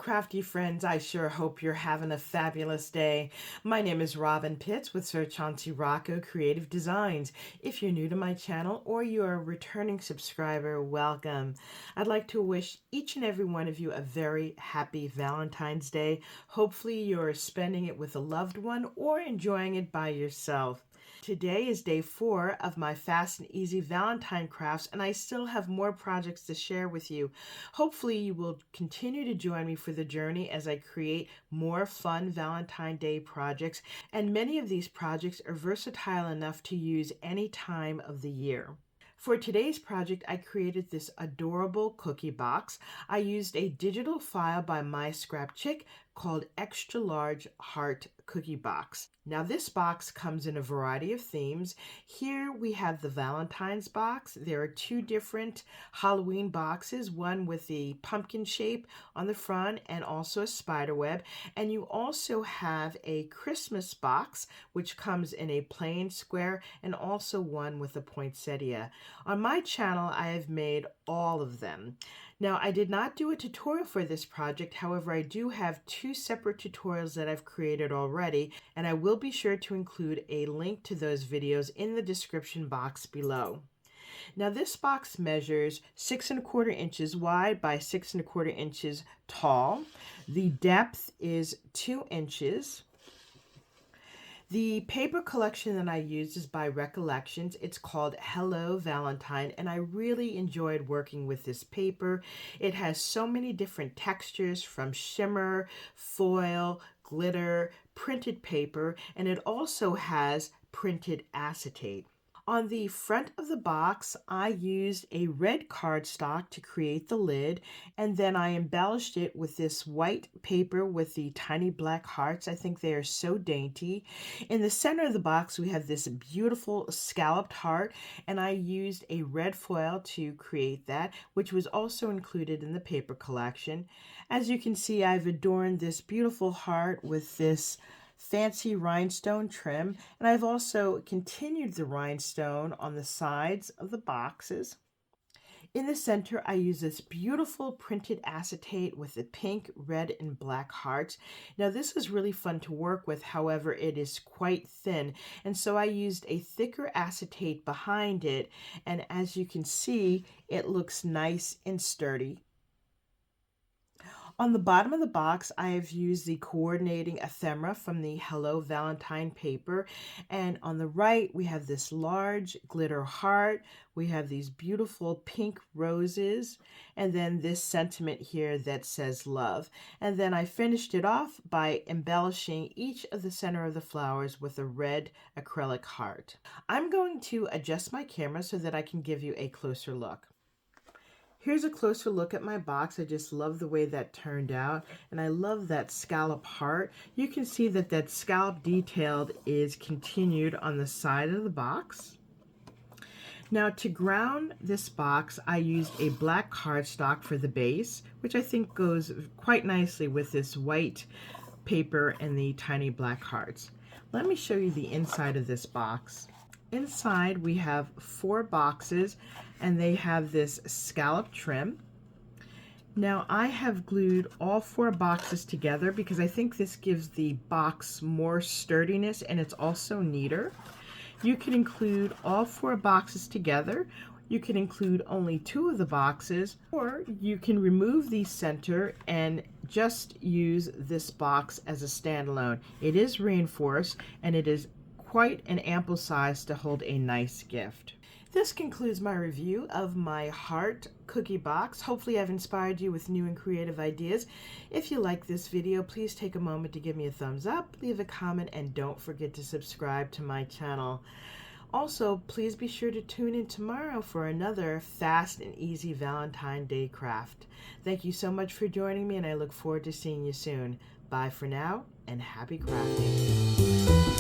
crafty friends, I sure hope you're having a fabulous day. My name is Robyn Pitts with Sir Chauncey Rocco Creative Designs. If you're new to my channel or you're a returning subscriber, welcome. I'd like to wish each and every one of you a very happy Valentine's Day. Hopefully you're spending it with a loved one or enjoying it by yourself. Today is day 4 of my Fast and Easy Valentine crafts, and I still have more projects to share with you. Hopefully you will continue to join me for the journey as I create more fun Valentine Day projects, and many of these projects are versatile enough to use any time of the year. For today's project, I created this adorable cookie box. I used a digital file by Myscrapchick called Extra Large Heart Cookie Box. Now this box comes in a variety of themes. Here we have the Valentine's box. There are 2 different Halloween boxes, one with the pumpkin shape on the front and also a spider web. And you also have a Christmas box, which comes in a plain square and also one with a poinsettia. On my channel, I have made all of them. Now, I did not do a tutorial for this project. However, I do have 2 separate tutorials that I've created already, and I will be sure to include a link to those videos in the description box below. Now, this box measures 6 1/4 inches wide by 6 1/4 inches tall. The depth is 2 inches. The paper collection that I used is by Recollections. It's called Hello Valentine, and I really enjoyed working with this paper. It has so many different textures, from shimmer, foil, glitter, printed paper, and it also has printed acetate. On the front of the box, I used a red cardstock to create the lid, and then I embellished it with this white paper with the tiny black hearts. I think they are so dainty. In the center of the box, we have this beautiful scalloped heart, and I used a red foil to create that, which was also included in the paper collection. As you can see, I've adorned this beautiful heart with this fancy rhinestone trim, and I've also continued the rhinestone on the sides of the boxes. In the center, I use this beautiful printed acetate with the pink, red, and black hearts. Now, this is really fun to work with. However, it is quite thin, and so I used a thicker acetate behind it, and as you can see, it looks nice and sturdy. On the bottom of the box, I have used the coordinating ephemera from the Hello Valentine paper. And on the right, we have this large glitter heart. We have these beautiful pink roses. And then this sentiment here that says love. And then I finished it off by embellishing each of the center of the flowers with a red acrylic heart. I'm going to adjust my camera so that I can give you a closer look. Here's a closer look at my box. I just love the way that turned out, and I love that scallop heart. You can see that that scallop detail is continued on the side of the box. Now, to ground this box, I used a black cardstock for the base, which I think goes quite nicely with this white paper and the tiny black hearts. Let me show you the inside of this box. Inside, we have 4 boxes, and they have this scallop trim. Now, I have glued all 4 boxes together because I think this gives the box more sturdiness, and it's also neater. You can include all 4 boxes together. You can include only 2 of the boxes, or you can remove the center and just use this box as a standalone. It is reinforced, and it is quite an ample size to hold a nice gift. This concludes my review of my heart cookie box. Hopefully I've inspired you with new and creative ideas. If you like this video, please take a moment to give me a thumbs up, leave a comment, and don't forget to subscribe to my channel. Also, please be sure to tune in tomorrow for another fast and easy Valentine Day craft. Thank you so much for joining me, and I look forward to seeing you soon. Bye for now, and happy crafting.